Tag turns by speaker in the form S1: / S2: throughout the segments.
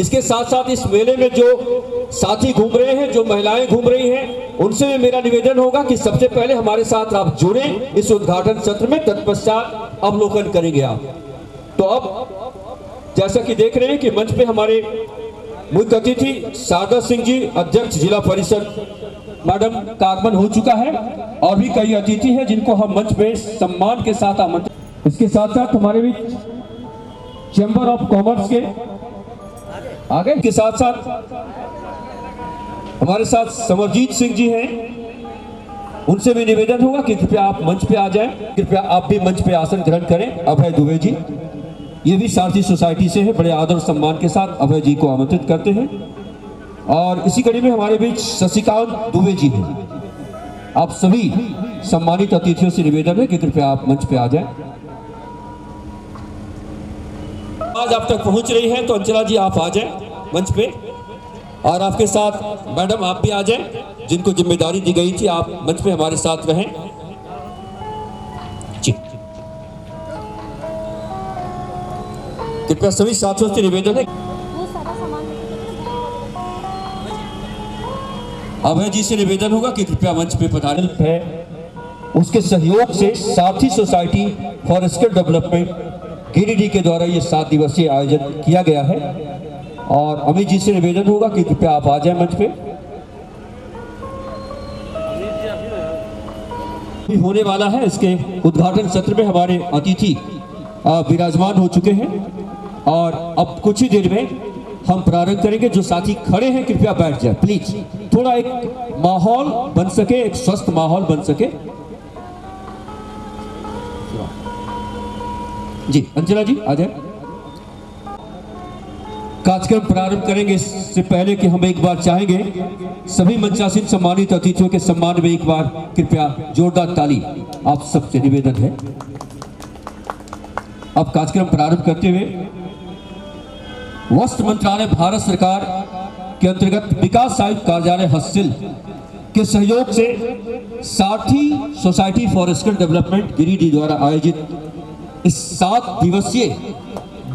S1: इसके साथ साथ इस मेले में जो साथी घूम रहे हैं, जो महिलाएं घूम रही हैं, उनसे भी मेरा निवेदन होगा कि सबसे पहले हमारे साथ आप जुड़े इस उद्घाटन सत्र में, तत्पश्चात अवलोकन करेंगे आप। तो अब जैसा कि देख रहे हैं कि मंच पे हमारे मुख्य अतिथि शारदा सिंह जी, अध्यक्ष जिला परिषद मैडम का आगमन हो चुका है, और भी कई अतिथि हैं जिनको हम मंच पे सम्मान के साथ आमंत्रित। इसके साथ साथ हमारे भी चैम्बर ऑफ कॉमर्स के आगे के साथ साथ हमारे साथ समरजीत सिंह जी हैं, उनसे भी निवेदन होगा कि कृपया आप मंच पे आ जाएं। कृपया आप भी मंच पे आसन ग्रहण करें। अभय दुबे जी, ये भी सारथी सोसाइटी से है, बड़े आदर और सम्मान के साथ अभय जी को आमंत्रित करते हैं। और इसी कड़ी में हमारे बीच शशिकांत दुबे जी हैं। आप सभी सम्मानित अतिथियों से निवेदन है कि कृपया आप मंच पे आ जाएं। आज आप तक पहुंच रही है तो अंचला जी आप आ जाएं मंच पे, और आपके साथ मैडम आप भी आ जाएं, जिनको जिम्मेदारी दी गई थी आप मंच पे हमारे साथ रहें जी। कृपया सभी साथियों से निवेदन है, अभय जी से निवेदन होगा कि कृपया मंच पे पधारें है। उसके सहयोग से सारथी society for skill development Giridih के द्वारा ये 7 दिवसीय आयोजन किया गया है, और अमित जी से निवेदन होगा कि कृपया आप आ जाएं मंच पे। होने वाला है इसके उद्घाटन सत्र में हमारे अतिथि विराजमान हो चुके हैं, और अब कुछ ही देर में हम प्रारंभ करेंगे। जो साथी खड़े हैं कृपया बैठ जाए प्लीज, थोड़ा एक माहौल बन सके, एक स्वस्थ माहौल बन सके जी। अंजना जी आ जाए। कार्यक्रम प्रारंभ करेंगे इससे पहले कि हम एक बार चाहेंगे सभी मंचासीन सम्मानित अतिथियों के सम्मान में एक बार कृपया जोरदार ताली आप सबसे निवेदन है। अब कार्यक्रम प्रारंभ करते हुए वस्त्र मंत्रालय भारत सरकार के अंतर्गत विकास आयुक्त कार्यालय हस्सिल के सहयोग से सारथी society for skill development Giridih द्वारा आयोजित इस 7 दिवसीय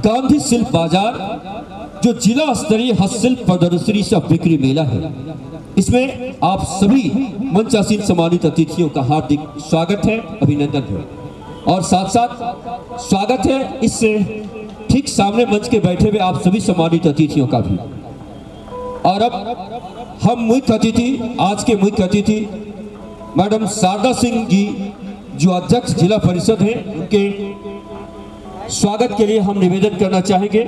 S1: गांधी शिल्प बाजार, जो जिला स्तरीय हस्तशिल्प प्रदर्शनी सह बिक्री मेला है, इसमें आप सभी मंचासीन सम्मानित अतिथियों का हार्दिक स्वागत है, अभिनंदन है। और साथ साथ स्वागत है इससे ठीक सामने मंच के बैठे हुए आप सभी सम्मानित अतिथियों का भी। और अब हम मुख्य अतिथि, आज के मुख्य अतिथि मैडम शारदा सिंह जी, जो अध्यक्ष जिला परिषद हैं, उनके स्वागत के लिए हम निवेदन करना चाहेंगे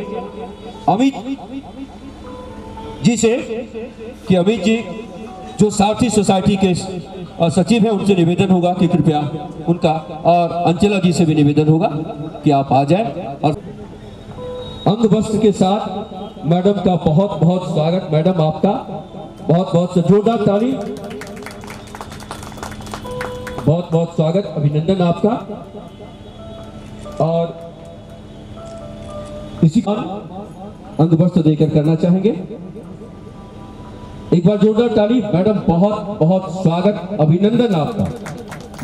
S1: अमित जी से कि अमित जी जो सारथी सोसाइटी के सचिव हैं, उनसे निवेदन होगा कि कृपया उनका, और अंचला जी से भी निवेदन होगा कि आप आ जाएं। और अंग वस्त्र के साथ मैडम का बहुत बहुत स्वागत। मैडम आपका बहुत बहुत जोरदार ताली, बहुत बहुत स्वागत, अभिनंदन आपका। और इसी अंग वस्त्र देकर करना चाहेंगे, एक बार जोरदार ताली। मैडम बहुत बहुत स्वागत, अभिनंदन आपका।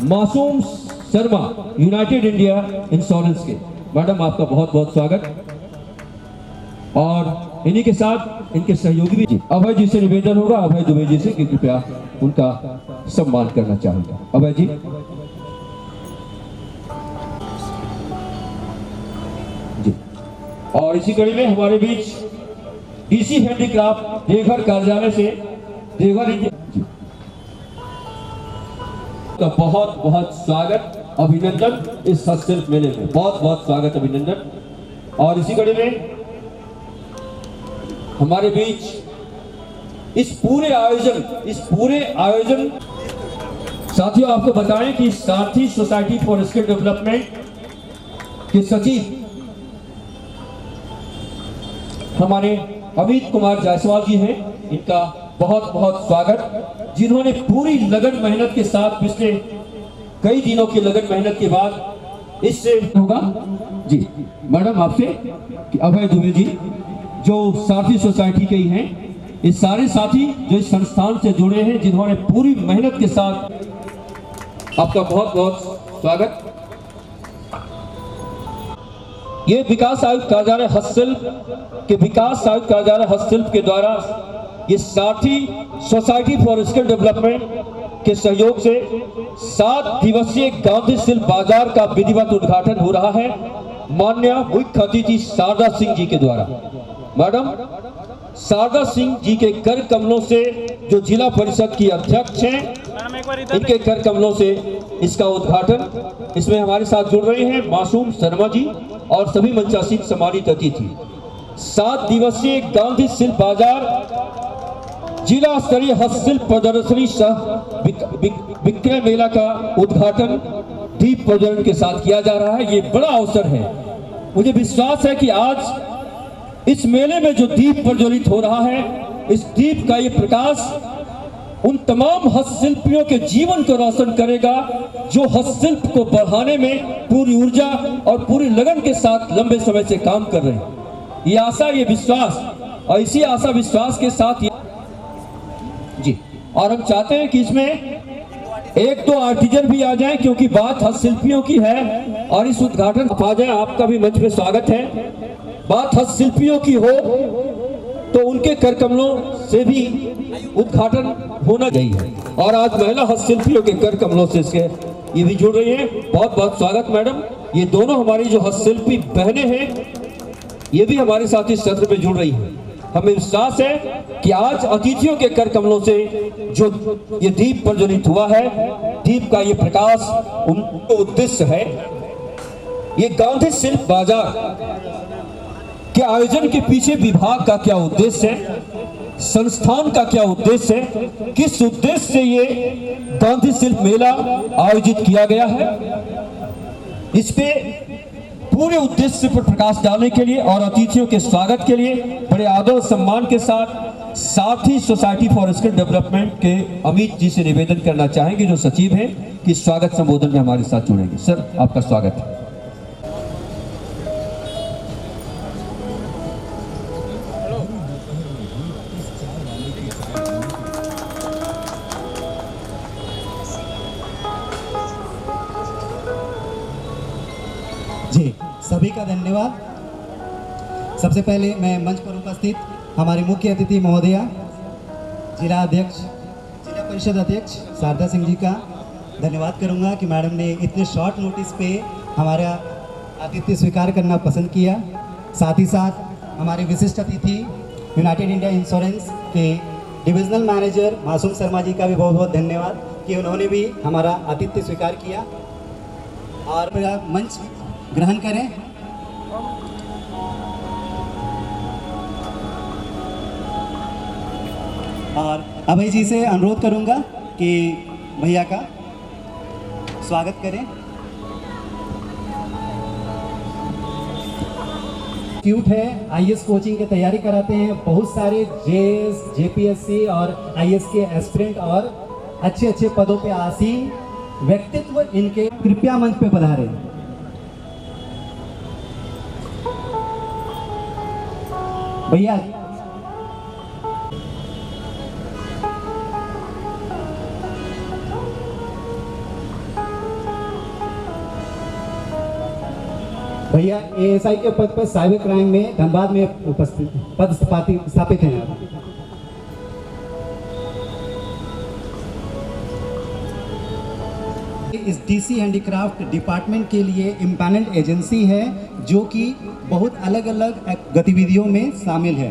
S1: Masoom Sharma, United India insurance के, मैडम आपका बहुत बहुत स्वागत। और इन्हीं के साथ इनके सहयोगी भी अभय जी से निवेदन होगा, अभय दुबे जी से कि कृपया उनका सम्मान करना चाहूंगा। अभय जी जी। और इसी कड़ी में हमारे बीच डीसी हैंडीक्राफ्ट देवघर कार्यालय से देवघर जी का बहुत बहुत स्वागत, अभिनंदन इस हस्तशिल्प मेले में, बहुत बहुत स्वागत, अभिनंदन। और इसी कड़ी में हमारे बीच इस पूरे आयोजन साथियों आपको बताएं कि सारथी सोसाइटी फॉर स्किल डेवलपमेंट के सचिव हमारे अमित कुमार जायसवाल जी हैं, इनका बहुत बहुत स्वागत, जिन्होंने पूरी लगन मेहनत के साथ पिछले कई दिनों की लगन मेहनत के बाद इससे होगा जी। मैडम आपसे कि अभय दुबे जी जो सारथी सोसाइटी के ही हैं, इस सारे साथी जो इस संस्थान से जुड़े हैं, जिन्होंने पूरी मेहनत के साथ, आपका बहुत बहुत स्वागत। ये विकास आयुक्त कार्यालय हस्तशिल्प के विकास आयुक्त कार्यालय हस्तशिल्प के द्वारा ये साठी सोसाइटी फॉर स्किल डेवलपमेंट के सहयोग से 7 दिवसीय गांधी शिल्प बाजार का विधिवत उद्घाटन हो रहा है माननीय मुख्य अतिथि शारदा सिंह जी के द्वारा। मैडम शारदा सिंह जी के कर कमलों से, जो जिला परिषद की अध्यक्ष हैं, इनके कर कमलों से इसका उद्घाटन, इसमें हमारे साथ जुड़ रहे हैं मासूम शर्मा जी और सभी मंचासीन सम्मानित अतिथि। 7 दिवसीय गांधी शिल्प बाजार जिला स्तरीय हस्तशिल्प प्रदर्शनी सह विक्रय मेला का उद्घाटन दीप प्रज्वलन के साथ किया जा रहा है। ये बड़ा अवसर है। मुझे विश्वास है कि आज इस मेले में जो दीप प्रज्वलित हो रहा है, इस दीप का ये प्रकाश उन तमाम हस्तशिल्पियों के जीवन को रोशन करेगा जो हस्तशिल्प को बढ़ाने में पूरी ऊर्जा और पूरी लगन के साथ लंबे समय से काम कर रहे हैं। ये आशा, ये विश्वास, और इसी आशा विश्वास के साथ जी, और हम चाहते हैं कि इसमें 1-2 आर्टिजन भी आ जाएं, क्योंकि बात हस्तशिल्पियों की है और इस उद्घाटन आ जाए। आपका भी मंच पे स्वागत है। बात हस्तशिल्पियों की हो तो उनके कर कमलों से भी उद्घाटन होना चाहिए, और आज महिला हस्तशिल्पियों के कर कमलों से इसके ये भी जुड़ रही हैं। बहुत बहुत स्वागत मैडम। ये दोनों हमारी जो हस्तशिल्पी बहनें हैं, ये भी हमारे साथ इस सत्र में जुड़ रही हैं। हमें विश्वास है कि आज अतिथियों के कर कमलों से जो ये दीप प्रज्वलित हुआ है, दीप का ये प्रकाश उनका उद्देश्य है। ये गांधी शिल्प बाजार के आयोजन के पीछे विभाग का क्या उद्देश्य है, संस्थान का क्या उद्देश्य है, किस उद्देश्य से ये गांधी शिल्प मेला आयोजित किया गया है, इस पे पूरे उद्देश्य पर प्रकाश डालने के लिए और अतिथियों के स्वागत के लिए बड़े आदर और सम्मान के साथ साठी सोसाइटी फॉर स्किल डेवलपमेंट के अमित जी से निवेदन करना चाहेंगे, जो सचिव हैं, कि स्वागत संबोधन में हमारे साथ जुड़ेंगे। सर, आपका स्वागत है।
S2: जी, सभी का धन्यवाद। सबसे पहले मैं मंच पर उपस्थित हमारे मुख्य अतिथि महोदया, जिला अध्यक्ष, जिला परिषद अध्यक्ष शारदा सिंह जी का धन्यवाद करूंगा कि मैडम ने इतने शॉर्ट नोटिस पे हमारा आतिथ्य स्वीकार करना पसंद किया। साथ ही साथ हमारे विशिष्ट अतिथि यूनाइटेड इंडिया इंश्योरेंस के डिविजनल मैनेजर मासूम शर्मा जी का भी बहुत बहुत धन्यवाद कि उन्होंने भी हमारा आतिथ्य स्वीकार किया। और मेरा मंच ग्रहण करें। और अभय जी से अनुरोध करूंगा कि भैया का स्वागत करें। इंस्टीट्यूट है, आईएएस कोचिंग की तैयारी कराते हैं। बहुत सारे जेएस, जेपीएससी और आईएएस के एस्पिरेंट और अच्छे अच्छे पदों पे आसीन व्यक्तित्व इनके, कृपया मंच पे पधारें। भैया भैया एएसआई के पद पर साइबर क्राइम में धनबाद में उपस्थित पद स्थापित हैं। इस डीसी हैंडीक्राफ्ट डिपार्टमेंट के लिए इम्पैनल्ड एजेंसी है जो कि बहुत अलग अलग गतिविधियों में शामिल है।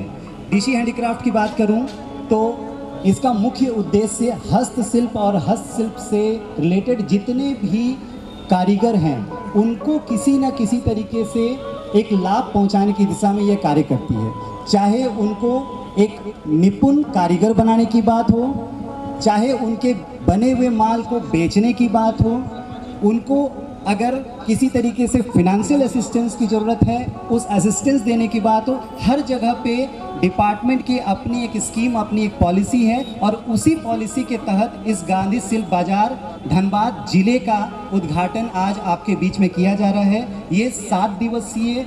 S2: डीसी हैंडीक्राफ्ट की बात करूं तो इसका मुख्य उद्देश्य हस्तशिल्प और हस्तशिल्प से रिलेटेड जितने भी कारीगर हैं उनको किसी न किसी तरीके से एक लाभ पहुंचाने की दिशा में यह कार्य करती है। चाहे उनको एक निपुण कारीगर बनाने की बात हो, चाहे उनके बने हुए माल को बेचने की बात हो, उनको अगर किसी तरीके से फिनेंशियल असिस्टेंस की ज़रूरत है, उस असिस्टेंस देने की बात हो, हर जगह पे डिपार्टमेंट की अपनी एक स्कीम, अपनी एक पॉलिसी है। और उसी पॉलिसी के तहत इस गांधी शिल्प बाजार धनबाद जिले का उद्घाटन आज आपके बीच में किया जा रहा है। ये 7 दिवसीय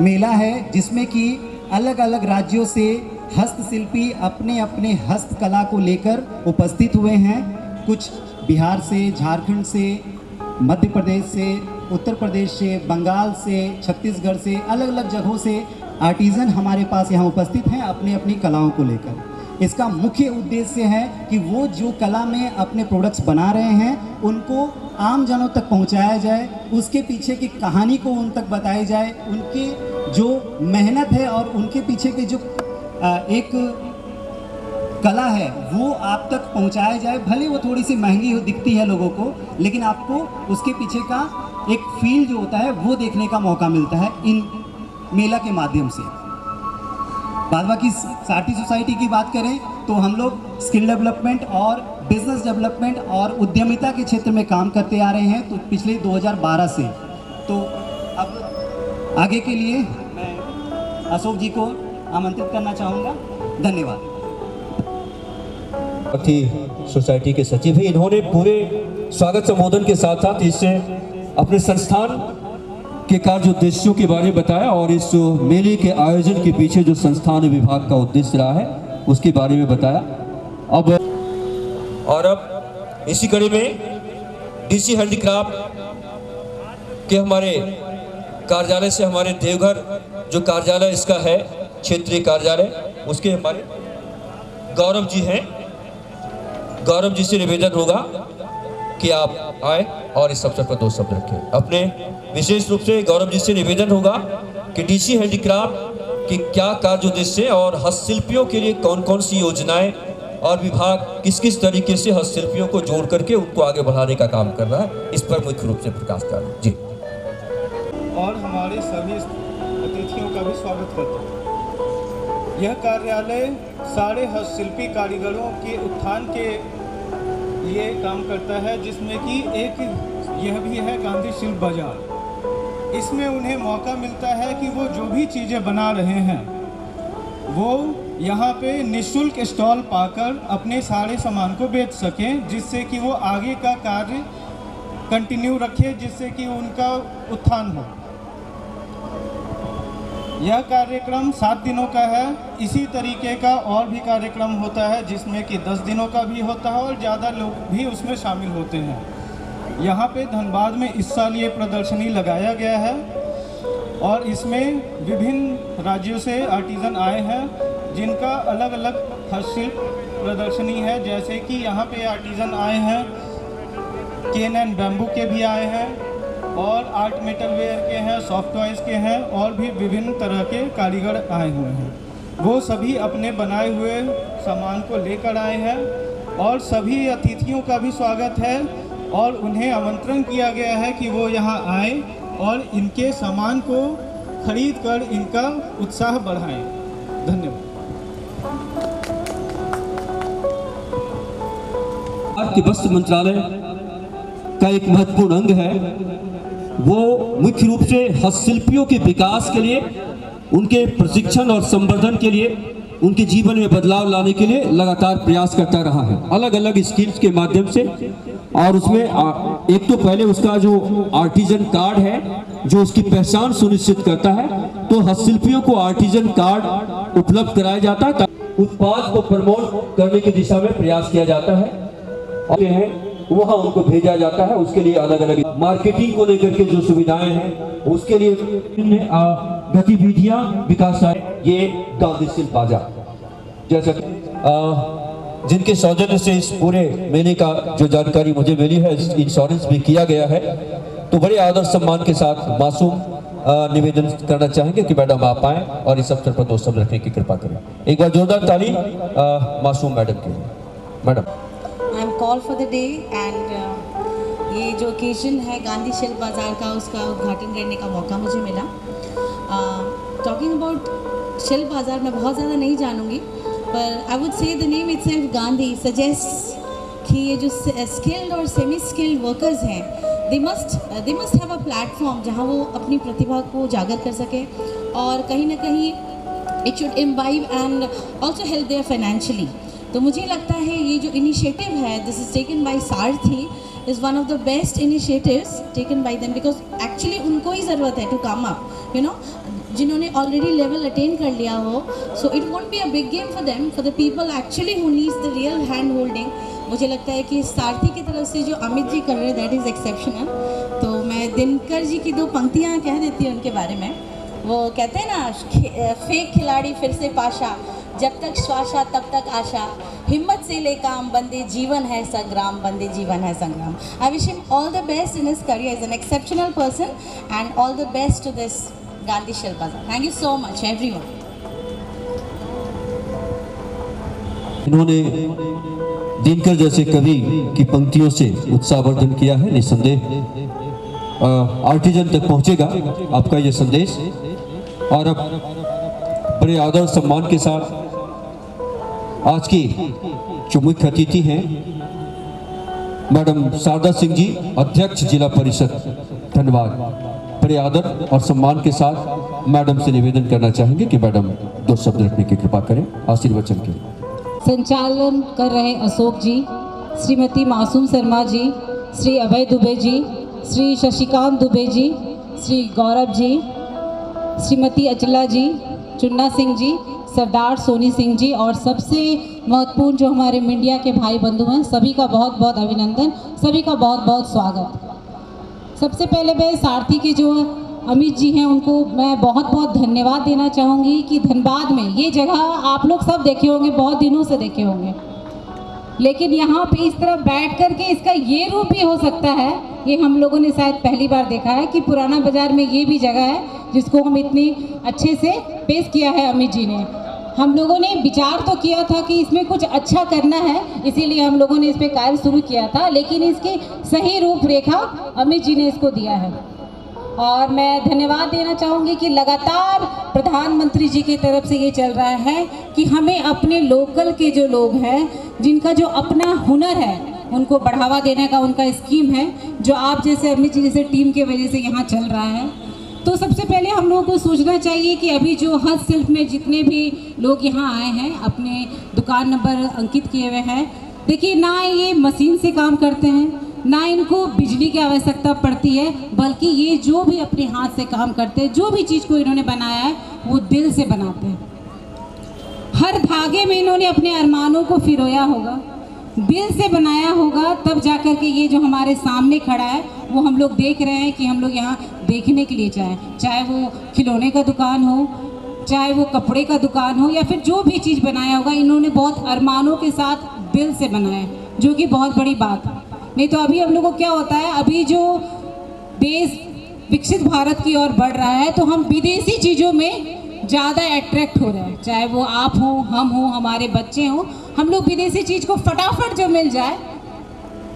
S2: मेला है जिसमें कि अलग अलग राज्यों से हस्तशिल्पी अपने अपने हस्तकला को लेकर उपस्थित हुए हैं। कुछ बिहार से, झारखंड से, मध्य प्रदेश से, उत्तर प्रदेश से, बंगाल से, छत्तीसगढ़ से, अलग अलग जगहों से आर्टिज़न हमारे पास यहाँ उपस्थित हैं अपनी अपनी कलाओं को लेकर। इसका मुख्य उद्देश्य है कि वो जो कला में अपने प्रोडक्ट्स बना रहे हैं उनको आम जनों तक पहुंचाया जाए, उसके पीछे की कहानी को उन तक बताई जाए, उनकी जो मेहनत है और उनके पीछे की जो एक कला है वो आप तक पहुंचाया जाए। भले वो थोड़ी सी महंगी हो दिखती है लोगों को, लेकिन आपको उसके पीछे का एक फील जो होता है वो देखने का मौका मिलता है इन मेला के माध्यम से। बाद बाकी सारथी सोसाइटी की बात करें तो हम लोग स्किल डेवलपमेंट और बिजनेस डेवलपमेंट और उद्यमिता के क्षेत्र में काम करते आ रहे हैं तो पिछले 2012 से। तो अब आगे के लिए मैं अशोक जी को आमंत्रित करना चाहूँगा। धन्यवाद।
S1: सोसाइटी के सचिव हैं, इन्होंने पूरे स्वागत संबोधन के साथ साथ इससे अपने संस्थान के कार्य उद्देश्यों के बारे में बताया और इस मेले के आयोजन के पीछे जो संस्थान विभाग का उद्देश्य रहा है उसके बारे में बताया। अब इसी कड़ी में डीसी हैंडीक्राफ्ट के हमारे कार्यालय से हमारे देवघर जो कार्यालय इसका है क्षेत्रीय कार्यालय, उसके हमारे गौरव जी हैं। गौरव जी से निवेदन होगा कि आप आए और इस अवसर पर 2 शब्द रखें। अपने विशेष रूप से गौरव जी से निवेदन होगा कि डीसी हैंडीक्राफ्ट की क्या कार्य उद्देश्य और हस्तशिल्पियों के लिए कौन कौन सी योजनाएं और विभाग किस किस तरीके से हस्तशिल्पियों को जोड़ करके उनको आगे बढ़ाने का काम कर रहा है, इस पर मुख्य रूप से प्रकाश डालें जी।
S3: और हमारे सभी अतिथियों का भी स्वागत करता हूँ। यह कार्यालय सारे हस्तशिल्पी कारीगरों के उत्थान के लिए काम करता है, जिसमें कि एक यह भी है गांधी शिल्प बाजार। इसमें उन्हें मौका मिलता है कि वो जो भी चीज़ें बना रहे हैं वो यहाँ पे निःशुल्क स्टॉल पाकर अपने सारे सामान को बेच सकें, जिससे कि वो आगे का कार्य कंटिन्यू रखें, जिससे कि उनका उत्थान हो। यह कार्यक्रम 7 दिनों का है। इसी तरीके का और भी कार्यक्रम होता है जिसमें कि 10 दिनों का भी होता है और ज़्यादा लोग भी उसमें शामिल होते हैं। यहाँ पे धनबाद में इस साल ये प्रदर्शनी लगाया गया है और इसमें विभिन्न राज्यों से आर्टिज़न आए हैं जिनका अलग अलग हस्तशिल्प प्रदर्शनी है। जैसे कि यहाँ पे आर्टिज़न आए हैं केन एंड बैम्बू के भी आए हैं और आर्ट मेटल वेयर के हैं, सॉफ्ट टॉयज़ के हैं और भी विभिन्न तरह के कारीगर आए हुए हैं। वो सभी अपने बनाए हुए सामान को लेकर आए हैं और सभी अतिथियों का भी स्वागत है और उन्हें आमंत्रण किया गया है कि वो यहाँ आए और इनके सामान को खरीद कर इनका उत्साह बढ़ाएं। धन्यवाद।
S1: भारतीय वस्त्र मंत्रालय का एक महत्वपूर्ण अंग है, वो मुख्य रूप से हस्तशिल्पियों के विकास के लिए, उनके प्रशिक्षण और संवर्धन के लिए, उनके जीवन में बदलाव लाने के लिए लगातार प्रयास करता रहा है अलग अलग स्किल्स के माध्यम से। और उसमें एक तो पहले उसका जो आर्टिजन कार्ड है जो उसकी पहचान सुनिश्चित करता है, तो हस्तशिल्पियों को आर्टिजन कार्ड उपलब्ध कराया जाता है, उत्पाद को प्रमोट करने की दिशा में प्रयास किया जाता है और वहाँ उनको भेजा जाता है। उसके लिए अलग अलग मार्केटिंग को लेकर के जो सुविधाएं हैं उसके लिए गतिविधियां विकास ये गांधी शिल्प बाजार जैसा जिनके सौजन्य से इस पूरे मेले का जो जानकारी मुझे मिली है, इंश्योरेंस भी किया गया है। तो बड़े आदर सम्मान के साथ मासूम निवेदन करना चाहेंगे कि मैडम आप आएँ और इस अवसर पर 2 शब्द रखने की कृपा करें। एक बार जोरदार ताली मासूम मैडम के लिए। Madam
S4: I am call for the day and ये जो ओकेजन है गांधी शिल्प बाज़ार का, उसका उद्घाटन करने का मौका मुझे मिला। टॉकिंग अबाउट शिल्प बाज़ार मैं बहुत ज़्यादा नहीं जानूँगी, पर I would say the name itself Gandhi suggest कि ये जो स्किल्ड और सेमी स्किल्ड वर्कर्स हैं they must have a platform जहाँ वो अपनी प्रतिभा को उजागर कर सकें और कहीं ना कहीं it should imbibe and also help their financially. तो मुझे लगता है ये जो इनिशिएटिव है this is taken by Sarathi is one of the best initiatives taken by them, because actually उनको ही ज़रूरत है to come up, you know, जिन्होंने ऑलरेडी लेवल अटेन कर लिया हो। So it won't be a big game for them, for the people actually who needs the real hand holding. मुझे लगता है कि सारथी की तरफ से जो अमित जी कर रहे हैं दैट इज़ एक्सेप्शनल। तो मैं दिनकर जी की 2 पंक्तियाँ कह देती हूँ उनके बारे में। वो कहते हैं ना, फेंक खिलाड़ी फिर से पाशा, जब तक श्वासा तब तक आशा, हिम्मत से ले काम, बंदे जीवन है संग्राम, बंदे जीवन है संग्राम। I wish him all the best in his career, is an exceptional person and all the best to this Gandhi Shilp Bazaar. Thank you so much everyone.
S1: इन्होंने दिनकर जैसे कवि की पंक्तियों से उत्साहवर्धन किया है। निस्संदेह आर्टिजन तक पहुंचेगा आपका ये संदेश। और अब बड़े आदर सम्मान के साथ आज की जो मुख्य अतिथि हैं मैडम शारदा सिंह जी, अध्यक्ष जिला परिषद, धन्यवाद। बड़े आदर और सम्मान के साथ मैडम से निवेदन करना चाहेंगे कि मैडम 2 शब्द रखने की कृपा करें आशीर्वचन के।
S5: संचालन कर रहे अशोक जी, श्रीमती मासूम शर्मा जी, श्री अभय दुबे जी, श्री शशिकांत दुबे जी, श्री गौरव जी, श्रीमती अचला जी, चुन्ना सिंह जी, सरदार सोनी सिंह जी और सबसे महत्वपूर्ण जो हमारे मीडिया के भाई बंधु हैं, सभी का बहुत बहुत अभिनंदन, सभी का बहुत बहुत स्वागत। सबसे पहले मैं सारथी के जो अमित जी हैं उनको मैं बहुत बहुत धन्यवाद देना चाहूँगी कि धनबाद में ये जगह आप लोग सब देखे होंगे, बहुत दिनों से देखे होंगे, लेकिन यहाँ पे इस तरह बैठ कर के इसका ये रूप भी हो सकता है, ये हम लोगों ने शायद पहली बार देखा है कि पुराना बाजार में ये भी जगह है जिसको हम इतनी अच्छे से पेश किया है अमित जी ने। हम लोगों ने विचार तो किया था कि इसमें कुछ अच्छा करना है, इसीलिए हम लोगों ने इस पर कार्य शुरू किया था, लेकिन इसकी सही रूपरेखा अमित जी ने इसको दिया है। और मैं धन्यवाद देना चाहूँगी कि लगातार प्रधानमंत्री जी की तरफ से ये चल रहा है कि हमें अपने लोकल के जो लोग हैं, जिनका जो अपना हुनर है, उनको बढ़ावा देने का उनका स्कीम है, जो आप जैसे अमित जी जैसे टीम के वजह से यहाँ चल रहा है। तो सबसे पहले हम लोगों को सोचना चाहिए कि अभी जो हस्तशिल्प में जितने भी लोग यहाँ आए हैं, अपने दुकान नंबर अंकित किए हुए हैं, देखिए ना ये मशीन से काम करते हैं, ना इनको बिजली की आवश्यकता पड़ती है, बल्कि ये जो भी अपने हाथ से काम करते हैं, जो भी चीज़ को इन्होंने बनाया है वो दिल से बनाते हैं। हर धागे में इन्होंने अपने अरमानों को फिरोया होगा, दिल से बनाया होगा, तब जाकर के ये जो हमारे सामने खड़ा है वो हम लोग देख रहे हैं कि हम लोग यहाँ देखने के लिए चाहे वो खिलौने का दुकान हो, चाहे वो कपड़े का दुकान हो, या फिर जो भी चीज़ बनाया होगा इन्होंने बहुत अरमानों के साथ दिल से बनाया है, जो कि बहुत बड़ी बात है। नहीं तो अभी हम लोग को क्या होता है, अभी जो देश विकसित भारत की ओर बढ़ रहा है तो हम विदेशी चीज़ों में ज़्यादा अट्रैक्ट हो रहे हैं, चाहे वो आप हो, हम हो, हमारे बच्चे हों, हम लोग विदेशी चीज़ को फटाफट जो मिल जाए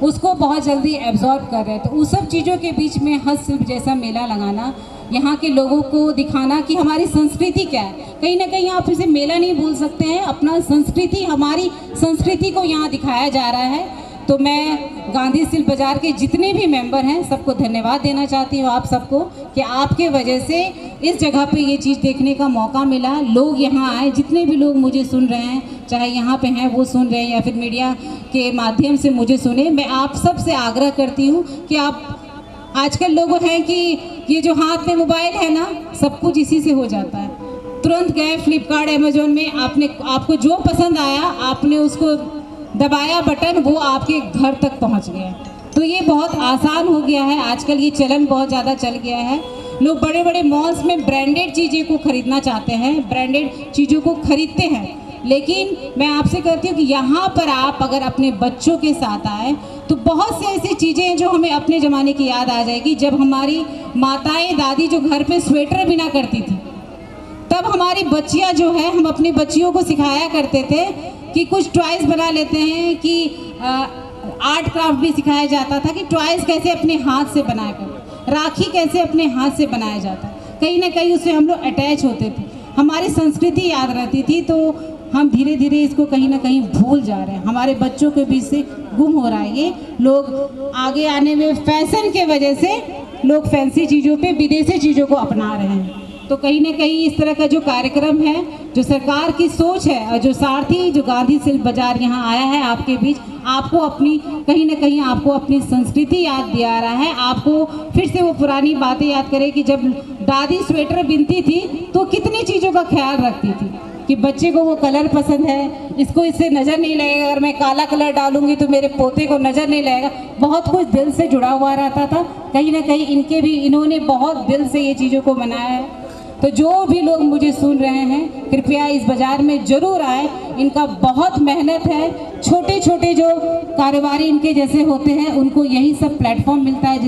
S5: उसको बहुत जल्दी एब्जॉर्ब कर रहे हैं। तो उस सब चीज़ों के बीच में हस्तशिल्प जैसा मेला लगाना, यहाँ के लोगों को दिखाना कि हमारी संस्कृति क्या है, कहीं ना कहीं आप इसे मेला नहीं बोल सकते हैं, अपना संस्कृति, हमारी संस्कृति को यहाँ दिखाया जा रहा है। तो मैं गांधी शिल्प बाजार के जितने भी मेंबर हैं सबको धन्यवाद देना चाहती हूँ, आप सबको, कि आपके वजह से इस जगह पे ये चीज़ देखने का मौका मिला, लोग यहाँ आए, जितने भी लोग मुझे सुन रहे हैं, चाहे यहाँ पे हैं वो सुन रहे हैं या फिर मीडिया के माध्यम से मुझे सुने, मैं आप सब से आग्रह करती हूँ कि आप आजकल लोग हैं कि ये जो हाथ में मोबाइल है ना, सब कुछ इसी से हो जाता है, तुरंत गए फ्लिपकार्ट, अमेजोन में, आपको जो पसंद आया आपने उसको दबाया बटन, वो आपके घर तक पहुंच गया। तो ये बहुत आसान हो गया है, आजकल ये चलन बहुत ज़्यादा चल गया है। लोग बड़े बड़े मॉल्स में ब्रांडेड चीज़ें को खरीदना चाहते हैं, ब्रांडेड चीज़ों को खरीदते हैं, लेकिन मैं आपसे कहती हूँ कि यहाँ पर आप अगर अपने बच्चों के साथ आए तो बहुत सी ऐसी चीज़ें हैं जो हमें अपने ज़माने की याद आ जाएगी, जब हमारी माताएँ दादी जो घर पे स्वेटर बिना करती थी, तब हमारी बच्चियाँ जो है, हम अपनी बच्चियों को सिखाया करते थे कि कुछ टॉयज़ बना लेते हैं, कि आर्ट क्राफ्ट भी सिखाया जाता था कि टॉयज़ कैसे अपने हाथ से बनाया कर, राखी कैसे अपने हाथ से बनाया जाता, कहीं ना कहीं उससे हम लोग अटैच होते थे, हमारी संस्कृति याद रहती थी। तो हम धीरे धीरे इसको कहीं ना कहीं भूल जा रहे हैं, हमारे बच्चों के बीच से गुम हो रहा है ये। लोग आगे आने में फैशन के वजह से लोग फैंसी चीज़ों पे विदेशी चीज़ों को अपना रहे हैं। तो कहीं ना कहीं इस तरह का जो कार्यक्रम है, जो सरकार की सोच है, और जो सारथी जो गांधी शिल्प बाजार यहाँ आया है आपके बीच, आपको अपनी कहीं ना कहीं आपको अपनी संस्कृति याद दिला रहा है, आपको फिर से वो पुरानी बातें याद करें कि जब दादी स्वेटर बिनती थी तो कितनी चीज़ों का ख्याल रखती थी। कि बच्चे को वो कलर पसंद है, इसको इससे नज़र नहीं लगेगा, अगर मैं काला कलर डालूंगी तो मेरे पोते को नज़र नहीं लगेगा। बहुत कुछ दिल से जुड़ा हुआ रहता था। कहीं ना कहीं इन्होंने बहुत दिल से ये चीज़ों को मनाया है। तो जो भी लोग मुझे सुन रहे हैं, कृपया इस बाज़ार में ज़रूर आए। इनका बहुत मेहनत है। छोटे छोटे जो कारोबारी इनके जैसे होते हैं, उनको यही सब प्लेटफॉर्म मिलता है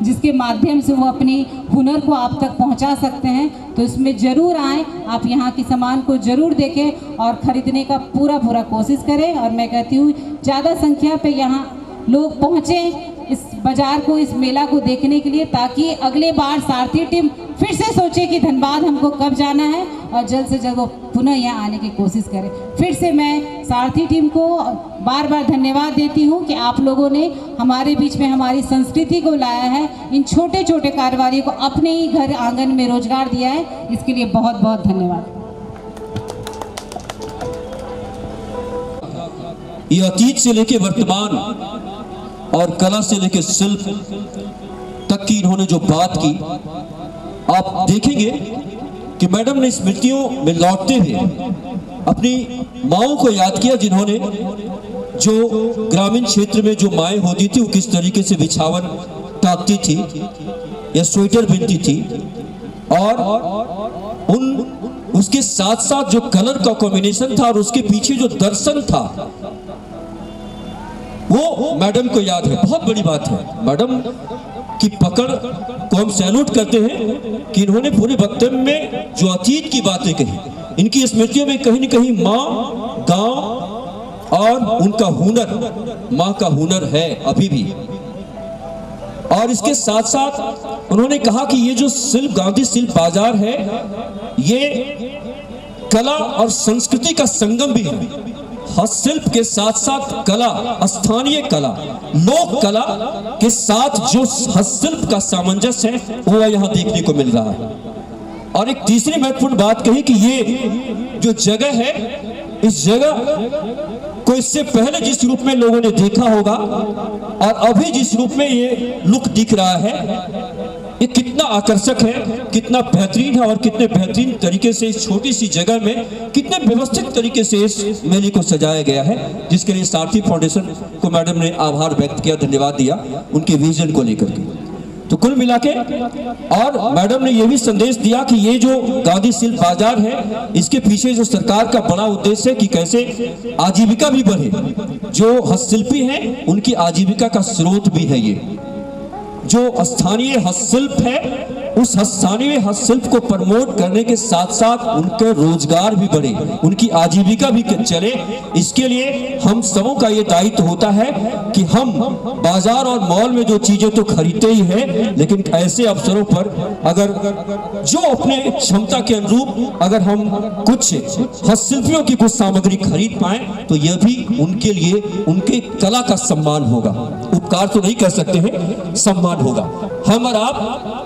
S5: जिसके माध्यम से वो अपनी हुनर को आप तक पहुंचा सकते हैं। तो इसमें ज़रूर आएँ, आप यहाँ के सामान को ज़रूर देखें और ख़रीदने का पूरा कोशिश करें। और मैं कहती हूँ ज़्यादा संख्या पे यहाँ लोग पहुँचें इस बाज़ार को, इस मेला को देखने के लिए, ताकि अगले बार सारथी टीम फिर से सोचे कि धनबाद हमको कब जाना है और जल्द से जल्द वो पुनः यहाँ आने की कोशिश करें। फिर से मैं सारथी टीम को बार बार धन्यवाद देती हूँ कि आप लोगों ने हमारे बीच में हमारी संस्कृति को लाया है, इन छोटे छोटे कारोबारियों को अपने ही घर आंगन में रोजगार दिया है। इसके लिए बहुत बहुत धन्यवाद।
S1: ये अतीत से लेके वर्तमान और कला से लेके शिल्प तक की इन्होंने जो बात की, आप देखेंगे कि मैडम ने स्मृतियों में लौटते हुए अपनी माओं को याद किया, जिन्होंने जो ग्रामीण क्षेत्र में जो माएँ होती थी वो किस तरीके से बिछावन टाँगती थी या स्वेटर बुनती थी, और उसके साथ साथ जो कलर का कॉम्बिनेशन था और उसके पीछे जो दर्शन था वो मैडम को याद है। बहुत बड़ी बात है। मैडम की पकड़ को हम सैल्यूट करते हैं कि इन्होंने पूरे वक्तव्य में जो अतीत की बातें कही, इनकी स्मृतियों में कहीं न कहीं माँ, गांव और उनका हुनर, माँ का हुनर है अभी भी। और इसके साथ साथ उन्होंने कहा कि ये जो शिल्प, गांधी शिल्प बाजार है, ये कला और संस्कृति का संगम भी है। हस्तशिल्प के साथ साथ कला, स्थानीय कला, लोक कला के साथ जो हस्तशिल्प का सामंजस्य है वो यहाँ देखने को मिल रहा है। और एक तीसरी महत्वपूर्ण बात कही कि ये जो जगह है, इस जगह को इससे पहले जिस रूप में लोगों ने देखा होगा और अभी जिस रूप में ये लुक दिख रहा है, ये कितना आकर्षक है, कितना बेहतरीन है और कितने बेहतरीन तरीके से इस छोटी सी जगह में कितने व्यवस्थित तरीके से इस मेले को सजाया गया है, जिसके लिए सारथी फाउंडेशन को मैडम ने आभार व्यक्त किया, धन्यवाद दिया उनके विजन को लेकर के। तो कुल मिला के और मैडम ने यह भी संदेश दिया कि ये जो गांधी शिल्प बाजार है, इसके पीछे जो सरकार का बड़ा उद्देश्य है कि कैसे आजीविका भी बढ़े। जो हस्तशिल्पी हैं उनकी आजीविका का स्रोत भी है ये। जो स्थानीय हस्तशिल्प है, उस स्थानीय हस्तशिल्प को प्रमोट करने के साथ साथ उनके रोजगार भी बढ़े, उनकी आजीविका भी चले। इसके लिए हम सबों का ये दायित्व होता है कि हम बाजार और मॉल में जो चीजें तो खरीदते ही हैं, लेकिन ऐसे अवसरों पर अगर जो अपने क्षमता के अनुरूप अगर हम कुछ हस्तशिल्पियों की कुछ सामग्री खरीद पाए तो यह भी उनके लिए उनके कला का सम्मान होगा। उपकार तो नहीं कर सकते हैं, सम्मान होगा। हम और आप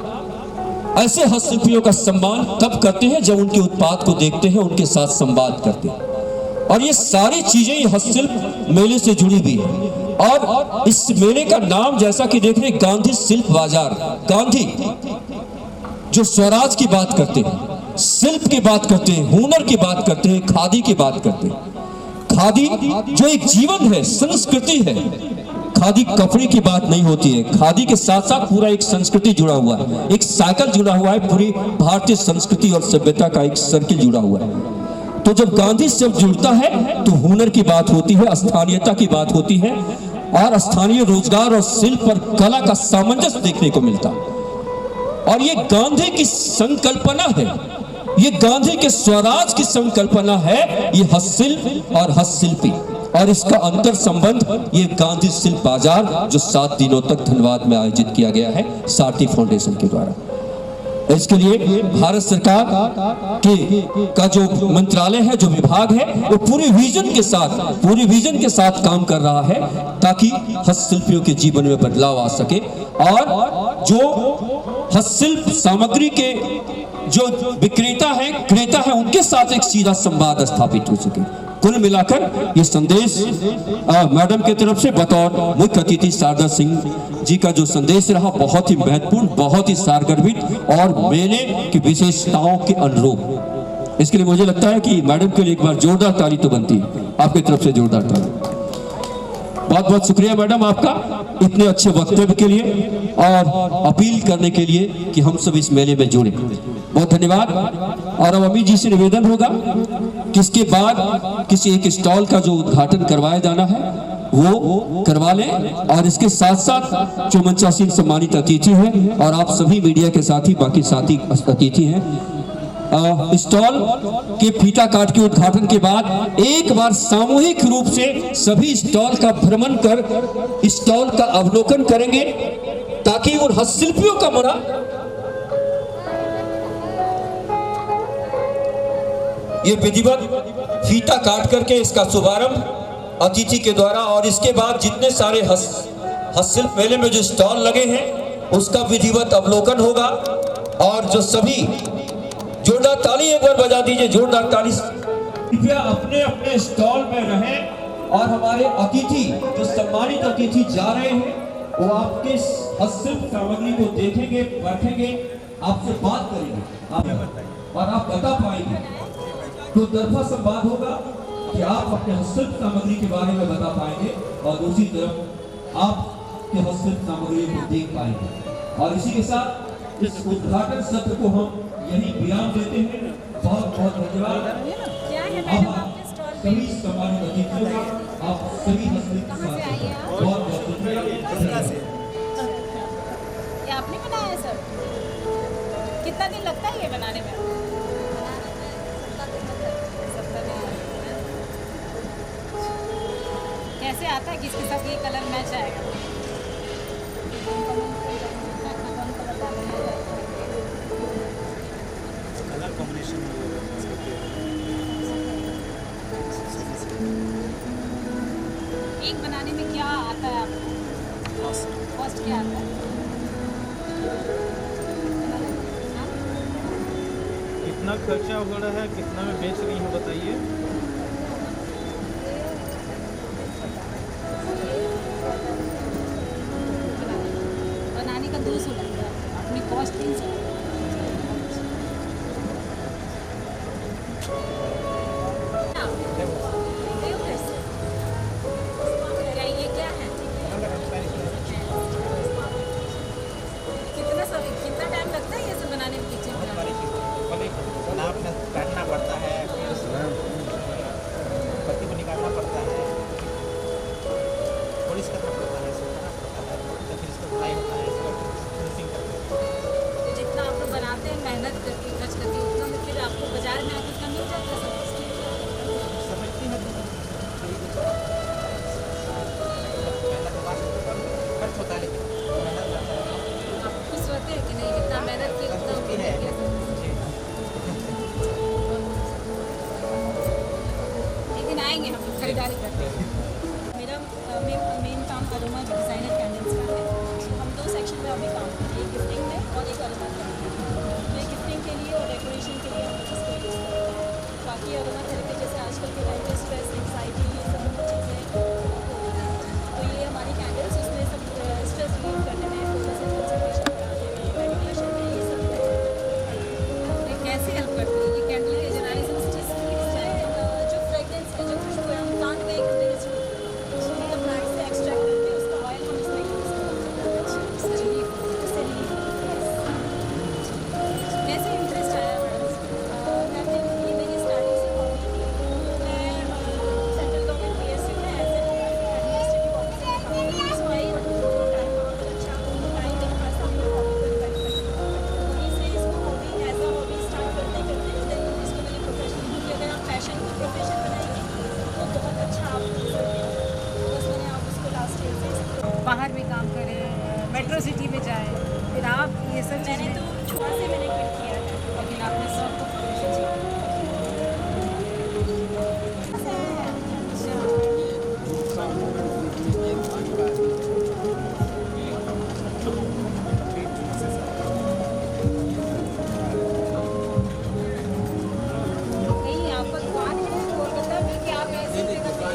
S1: ऐसे हस्तशिल्पियों का सम्मान तब करते हैं जब उनके उत्पाद को देखते हैं, उनके साथ संवाद करते हैं। और ये सारी चीजें ये हस्तशिल्प मेले से जुड़ी हुई है। और इस मेले का नाम जैसा कि देख रहे, गांधी शिल्प बाजार। गांधी जो स्वराज की बात करते हैं, शिल्प की बात करते हैं, हुनर की बात करते हैं, खादी की बात करते हैं। खादी जो एक जीवन है, संस्कृति है। खादी कपड़े की बात नहीं होती है, खादी के साथ साथ पूरा एक संस्कृति जुड़ा हुआ है, एक साइकिल जुड़ा हुआ है, पूरी भारतीय संस्कृति और सभ्यता का एक सर्किल जुड़ा हुआ है। तो जब गांधी शब्द जुड़ता है तो हुनर की बात होती है, स्थानीयता की बात होती है और स्थानीय रोजगार और शिल्प और कला का सामंजस्य देखने को मिलता। और ये गांधी की संकल्पना है, ये गांधी के स्वराज की संकल्पना है, ये हस्तशिल्प और हस्तशिल्पी। और इसका अंतर संबंध ये गांधी शिल्प बाजार जो 7 दिनों तक धनबाद में आयोजित किया गया है सारथी फाउंडेशन के द्वारा। इसके लिए भारत सरकार का जो मंत्रालय है, जो विभाग है, वो पूरे विजन के साथ काम कर रहा है ताकि हस्तशिल्पियों के जीवन में बदलाव आ सके और जो हस्तशिल्प सामग्री के जो विक्रेता है, क्रेता है, उनके साथ एक सीधा संवाद स्थापित हो सके। कुल मिलाकर ये संदेश मैडम की तरफ से बतौर मुख्य अतिथि शारदा सिंह जी का जो संदेश रहा, बहुत ही महत्वपूर्ण, बहुत ही सारगर्भित और मेले की विशेषताओं के अनुरूप। इसके लिए मुझे लगता है कि मैडम के लिए एक बार जोरदार ताली तो बनती है। आपकी तरफ से जोरदार ताली। बहुत बहुत शुक्रिया मैडम आपका इतने अच्छे वक्तव्य के लिए और अपील करने के लिए कि हम सब इस मेले में जुड़े। बहुत धन्यवाद। और अब अमित जी से निवेदन होगा कि इसके बाद किसी एक स्टॉल का जो उद्घाटन करवाया जाना है वो करवा लें, और इसके साथ साथ जो मंचासीन सम्मानित अतिथि हैं और आप सभी मीडिया के साथी बाकी साथी अतिथि हैं, स्टॉल के फीता काट के उद्घाटन के बाद एक बार सामूहिक रूप से सभी स्टॉल का भ्रमण कर स्टॉल का अवलोकन करेंगे ताकि उन हस्तशिल्पियों का मना ये विधिवत फीता काट करके इसका शुभारंभ अतिथि के द्वारा, और इसके बाद जितने सारे हस्तशिल्प मेले में जो स्टॉल लगे हैं उसका विधिवत अवलोकन होगा। और जो सभी जोरदार ताली एक बार बजा दीजिए, जोरदार ताली। कृपया अपने अपने स्टॉल में रहें और हमारे अतिथि जो सम्मानित अतिथि जा रहे हैं वो आपके हस्तशिल्प सामग्री को देखेंगे, बैठेंगे, आपसे बात करेंगे और आप बता पाएंगे। तो तरफा संवाद होगा कि आप अपने हस्तशिल्प सामग्री के बारे में बता पाएंगे और दूसरी तरफ आपके हस्तशिल्प सामग्री को देख पाएंगे। और इसी के साथ इस उद्घाटन सत्र को हम यही विराम देते हैं। बहुत बहुत धन्यवाद। अब सभी सम्मानित अतिथियों का आप सभी हस्तशिल्प बहुत बहुत शुक्रिया।
S6: ये आपने बनाया है सर? कितना दिन लगता है ये बनाने में? कैसे आता है, किसके साथ ये कलर मैच आएगा?
S3: कलर कॉम्बिनेशन
S6: एक बनाने में क्या आता है आपको? कॉस्ट क्या आता है?
S3: कितना खर्चा वगैरह है, कितना में बेच रही हैं बताइए।
S6: बनाने का 200 लगता है, अपनी कॉस्ट 300। ये क्या है? कितना टाइम लगता है ये सब बनाने में? किचन
S7: काटना पड़ता है, पत्ती को निकालना पड़ता है, पॉलिश करना पड़ता है, सुखाना पड़ता है, तो फिर इसका ड्राई होता है, इसका फिनिशिंग करते हैं।
S6: तो जितना आप लोग बनाते हैं मेहनत करके खर्च करके, उतना में फिर आपको बाजार में आके कम मिल जाता है सब कुछ।
S7: समझती है मेहनत के बाद खर्च होता है, लेकिन मेहनत करता है।
S6: आप खुश होते हैं कि नहीं, जितना मेहनत की उतना
S7: भी है।
S6: लेकिन आएंगे हम लोग खरीदारी करते हैं। मेरा मेन काम अरोमा डिज़ाइनर कैंडल्स का है। तो हम 2 सेक्शन में अभी काम कर रहे हैं, एक गिफ्टिंग में और एक अरोमा थेरेपी। तो गिफ्टिंग के लिए और डेकोरेशन के लिए हम इसको यूज़ करते हैं। बाकी अरोमा थेरेपी जैसे आजकल के टाइम पे स्ट्रेस, एंग्जाइटी, ये सब चीज़ें, तो ये हमारी कैंडल्स उसमें सब स्ट्रेस रिलीव करने में, फोकस एंड कंसंट्रेशन बढ़ाने में, मेडिटेशन में, ये सब ये कैसे हेल्प करती है ये कैंडल के जलाने से? जो फ्रेगरेंस है, जो खुशबू है, हम कान में मतलब प्लांट से एक्सट्रैक्ट करके उसका ऑयल हम इसमें यूज़ करते हैं। उससे रिलीफ कैसे इंटरेस्ट आया मैडम? ये मेरी स्टार्टिंग से हॉबी थी। मैं सेंट्रल गवर्नमेंट PSU में एज एडमिनिस्ट्रेटिव ऑफिसर सो आई टाइम अच्छा टाइम मेरे पास अपनी हॉबी को इन्वेस्ट करती हूँ। वहीं से इसको hobby as a hobby start करते करते देन इसको मैंने प्रोफेशन, क्योंकि अगर आप पैशन को प्रोफेशन बनाएंगे तो बहुत अच्छा आप बस मैंने आप उसको लास्ट ईयर से बाहर भी काम करें, मेट्रो सिटी में जाएँ, फिर आप ये सब मैंने तो छुआ से मैंने क्विट किया है, लेकिन आपने सब नहीं आपका दुकान है कोलकाता में कि आप ऐसे जगह पे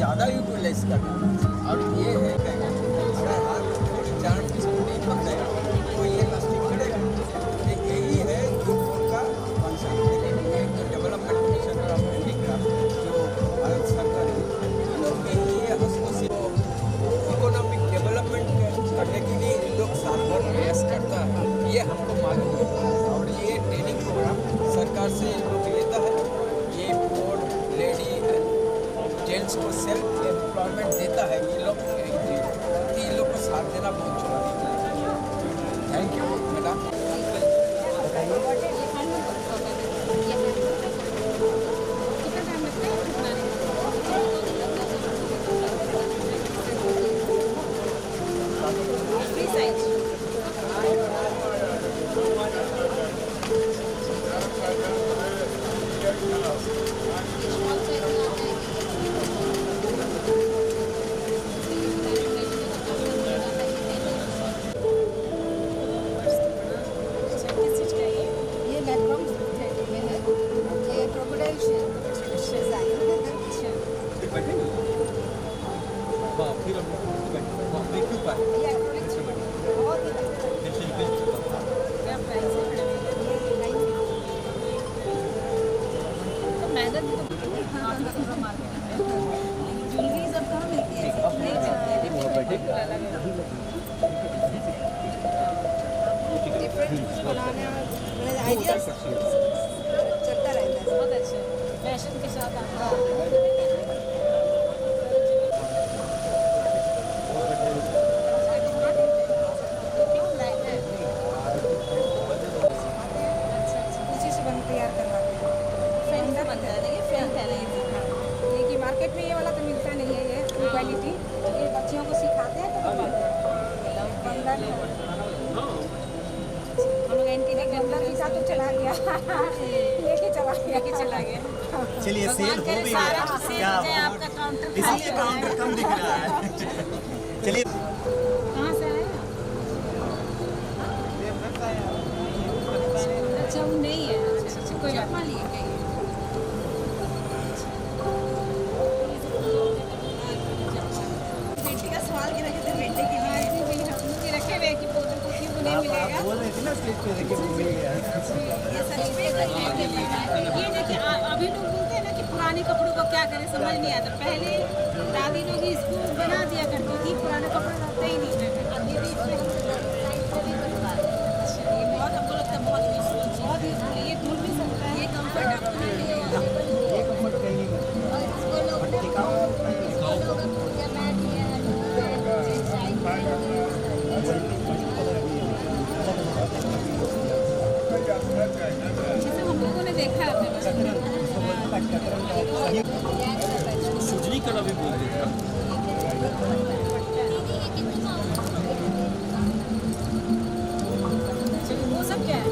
S8: ज़्यादा यूटिलाइज करना। और ये है कि अगर हर चार पीस नहीं बन जाएगा तो ये प्लास्टिक करेगा। यही है ग्रुप का कॉन्सेप्ट। लेकिन एक डेवलपमेंट मिशन और हैंडीक्राफ्ट जो भारत सरकार है, इन लोग के लिए हस्तशिल्प इकोनॉमिक डेवलपमेंट करने के लिए इन लोग साल भर प्रयास करता है, ये हमको मालूम है। और ये ट्रेनिंग प्रोग्राम सरकार से इन लोग लेता है। ये पोर लेडी एंड जेंट्स को सेल्फ एम्प्लॉयमेंट देता है। ये लोग इन लोग को साथ देना बहुत जरूरी है। Thank you madam.
S6: चलता रहता है, बहुत अच्छा फैशन के साथ मार्केट में ये वाला तो मिलता नहीं है। ये क्वालिटी ये बच्चियों को सिखाते हैं तो हम लोग एंटी ने गंदर दिखा तो चला गया लेके चला गया।
S2: चलिए सेल हो भी गया क्या?
S6: आपका काउंटर
S2: इसलिए काउंटर कम दिख रहा है। चलिए
S6: कहाँ से आए? अच्छा वो नहीं है। अच्छा कोई बात नहीं है। बेटी का सवाल के रखे थे बेटे के लिए मुझे रखे हुए कि पौधों को क्यों नहीं मिलेगा।
S2: बोल रहे थे ना स्टेज पे देखिए मिल गया।
S6: ये सच में ये देखिए अभी लोग बोलते हैं ना कि पुराने कपड़ों को क्या करें समझ नहीं आता। पहले दादी लोग इसको बना दिया करती थी, पुराने कपड़े रहते ही नहीं थे। ये बहुत हमको लगता है बहुत यूजफुल है। ये धुल भी सकता है, ये कम्फर्ट आपको
S2: ये कम्फर्ट कहीं नहीं
S6: जैसे हम लोगों ने देखा है
S1: सुजनी कला भी बोलते थे।
S6: वो सब क्या है?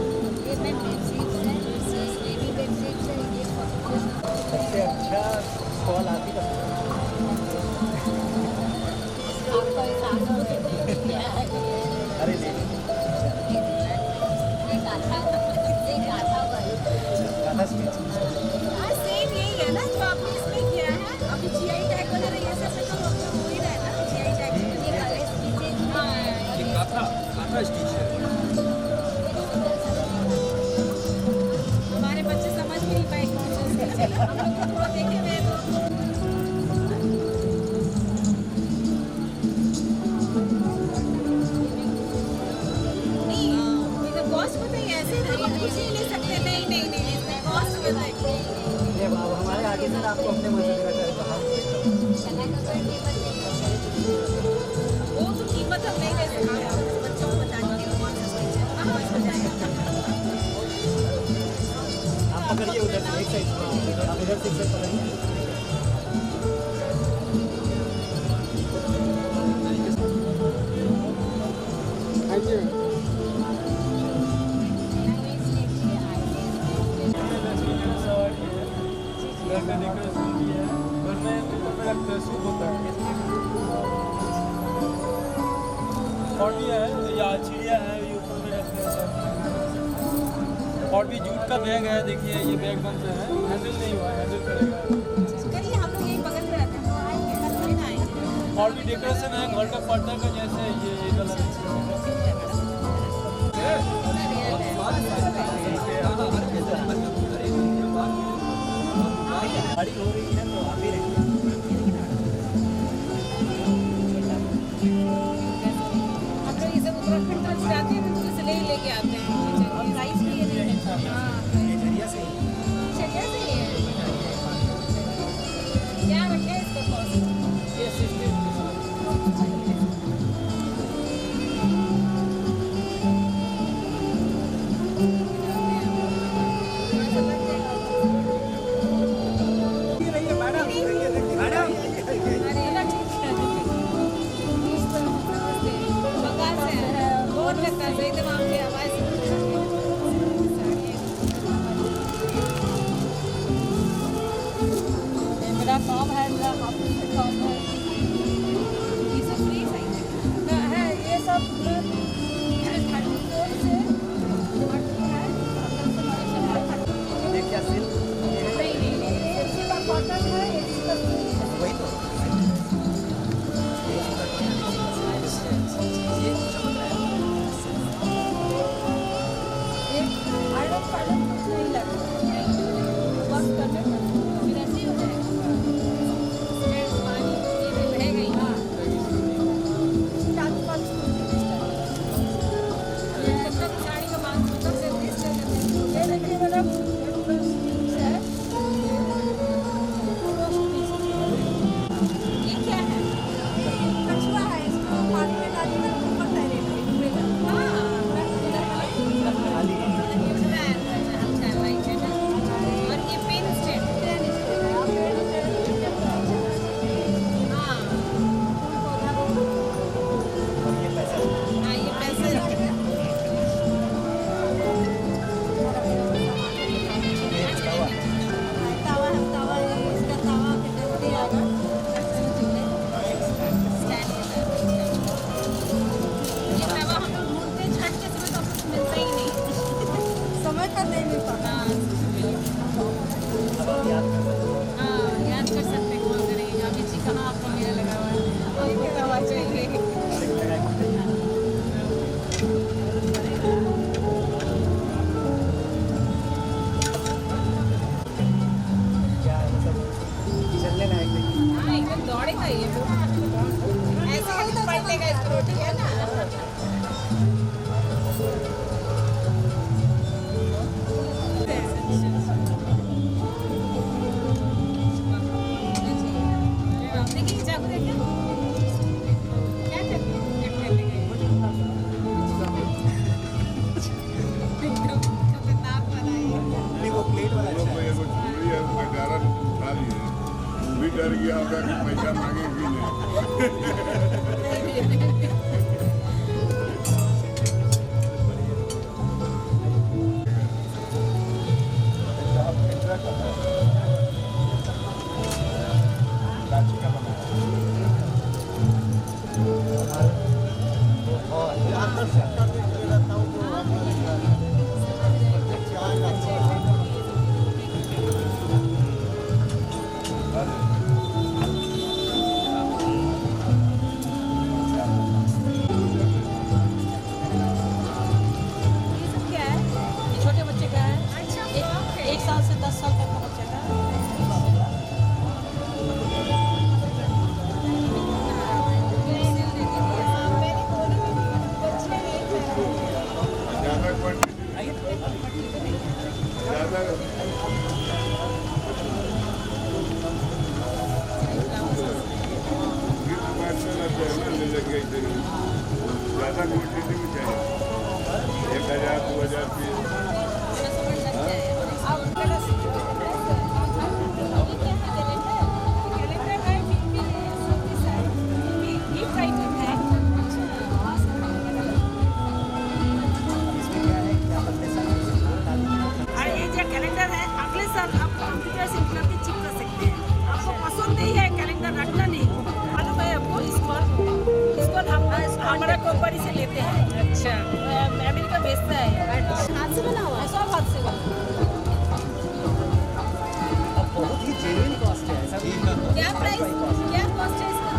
S2: सबसे अच्छा स्टॉल आप ही का अरे
S6: सेम यही है ना जो आपने इसमें किया है। अभी जीआई टैग वगैरह ये सब तो हो ही रहा है ना। जीआई टैग
S1: ये काथा स्टिच है।
S6: हमारे बच्चे समझ भी नहीं पाए कौन सा स्टिच है। हम लोग तो थोड़ा देखे हुए हैं कॉस्ट बताइए। ऐसे कुछ ही ले सकते। नहीं कॉस्ट बताइए।
S2: ये बाबा हमारे आगे से आपको अपने मन से
S6: वो तो कीमत हम नहीं ले सकते। बच्चों को बताएंगे कौन सा स्टिच है, समझ में जाएगा।
S2: आप पकड़िए उधर से एक साइड, आप इधर से एक साइड पकड़िए।
S9: और भी है या चिड़िया है, ये ऊपर में रखते हैं सब। और भी जूट का बैग है, देखिए ये बैग बनते हैं। हैंडल नहीं हुआ, हैंडल करेगा।
S6: करिए हम लोग यही बगल में रहते हैं।
S9: और भी डेकोरेशन है घर का पर्दा का, जैसे ये कलर
S7: गाड़ी हो रही है तो अभी रहेंगे।
S6: हम लोग ये सब उत्तराखंड तरफ जाते हैं तो इसलिए ही लेके आते हैं। और प्राइस भी ये नहीं है। हाँ,
S7: ये जरिया से ही
S6: चलिए से ही है। क्या रखे इसका कॉस्ट?
S9: ये सिस्टम
S6: मेरा काम है, मेरा ऑफिस का काम है। ये सब फ्री है, ये सब 34 से
S7: ये क्या सिल्क
S6: नहीं, एसी का कॉटन है, एसी का
S7: वही तो ये चमक रहा है।
S6: आयरन फायरन कुछ नहीं लगता, बस करने पर फिर ऐसे ही हो जाएगा। इसमें पानी ये भी बहेगा ही। हाँ, 4-5 ये तब साड़ी का मांग तब से 30 ये देखिए मैडम, ये क्या है? कछुआ है, इसको पानी में डालकर ऊपर तैरेगा। हाँ, और ये पेन स्टैंड। हाँ, ये पैसे तवा इसका तवा के आगा ये तवा हम लोग ढूंढते हैं, छठ के समय तो कुछ मिलता ही नहीं, समय का नहीं मिल पाता। हाँ, याद कर सकते हैं कौन करेंगे। अभी जी कहाँ आपका मेरा लगा हुआ है, आपको तवा चाहिए।
S7: क्या मतलब चलने लायक नहीं।
S6: हाँ, एकदम दौड़ेगा ये, ऐसे ही तो पलटेगा इसको, रोटी है ना। देखिए चाकू देखिए क्या करते हैं, एकदम खतरनाक वाला है।
S7: नहीं वो प्लेट वाला अच्छा है।
S10: भी डर गया होगा कि पैसा मांगेगी
S6: क्या है? ये छोटे बच्चे का है। अच्छा, एक साल से 10 साल तक का बच्चे का है।
S10: ज़्यादा क्वांटिटी ज़्यादा ज़्यादा क्वांटिटी में चाहिए, 1000 2000 पीस।
S6: कैलेंडर है, अगले साल आप कंप्यूटर से उपलब्धि चेक कर सकते हैं। आपको पसंद नहीं है कैलेंडर, रखना नहीं, मालूम है आपको। इसको हम हमारा कंपनी से लेते हैं। अच्छा, अमेरिका भेजता है। हाथ से बना हुआ है, सब हाथ से बना।
S7: बहुत ही जेन्युइन कॉस्ट है ऐसा भी।
S6: क्या प्राइस, क्या कॉस्ट है इसका?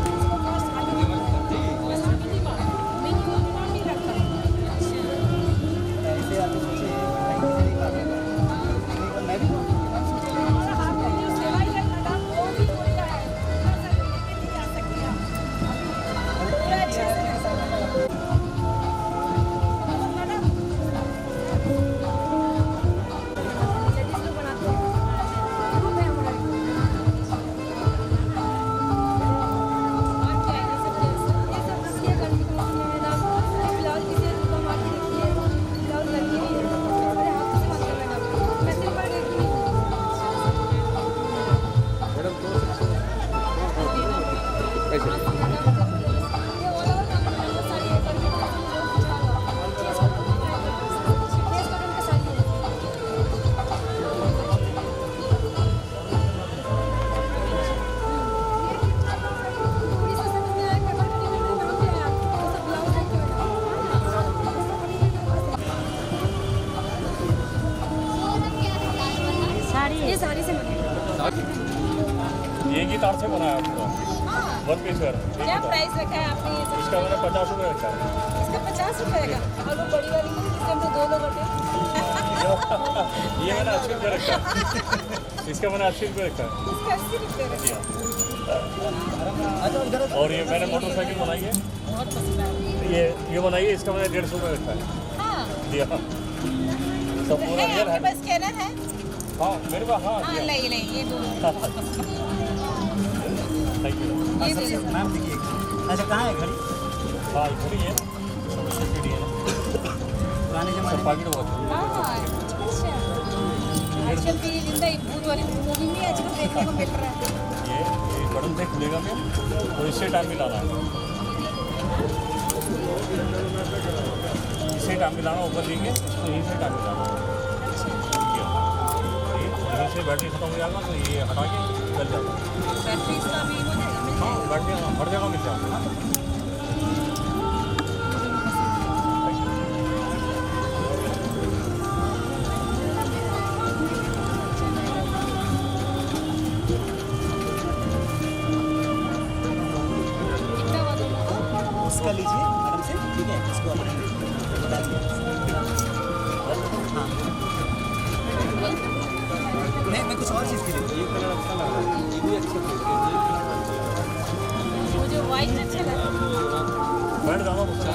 S6: ये साड़ी से बना
S9: एक ही तार से बनाया पूरा वन पीस वेयर।
S6: क्या प्राइस रखा है आपने ये सब?
S9: इसका मैंने 50 रुपये रखा है।
S6: इसका 50 रुपये का, और वो बड़ी वाली में जिसके हम तो 2 लोग होते हैं।
S9: ये मैंने 80 रुपये रखा है। इसका मैंने 80 रुपये रखा है।
S6: इसका 80 रुपये रखा है।
S9: और ये मैंने मोटरसाइकिल बनाई है,
S6: बहुत पसंद आया।
S9: ये बनाई है, इसका मैंने 150 रुपये रखा है।
S6: हाँ,
S9: दिया सब पूरा रियल
S6: आपके
S9: है।
S6: पास स्कैनर है?
S9: हाँ मेरे पास, हाँ
S6: हाँ, नहीं नहीं, ये दो
S9: थैंक यू।
S6: ये दे दो।
S2: मैम देखिए, अच्छा कहाँ है घड़ी?
S9: हाँ घड़ी है, सीढ़ी है,
S2: पुराने
S9: सब
S2: जमाने
S9: पैकेट बहुत है।
S6: हाँ, अच्छा। आजकल की ये जिंदा भूत वाली मूवी में आजकल देखने को मिल रहा है।
S9: ये बटन से खुलेगा मैं, तो इससे टाइम मिलाना है, इससे टाइम मिलाना, ऊपर लेंगे तो यहीं से टाइम मिलाना है। यहीं से बैटरी खत्म हो जाएगा तो ये हटा के चल जाएगा।
S6: बैटरी इसका भी हो जाएगा, मिल
S9: हाँ
S6: जाएगा।
S9: बैटरी हर जगह मिल जाएगा।
S6: कितना हुआ दोनों का?
S2: उसका लीजिए आराम से, ठीक है, इसको अटैच कीजिए। हाँ नहीं, मैं कुछ और चीज़ के लिए
S8: ये कलर अच्छा लग रहा है, ये भी अच्छा लग रहा
S6: मुझे वाइट अच्छा लगा।
S9: बैठ जाना मुझसे,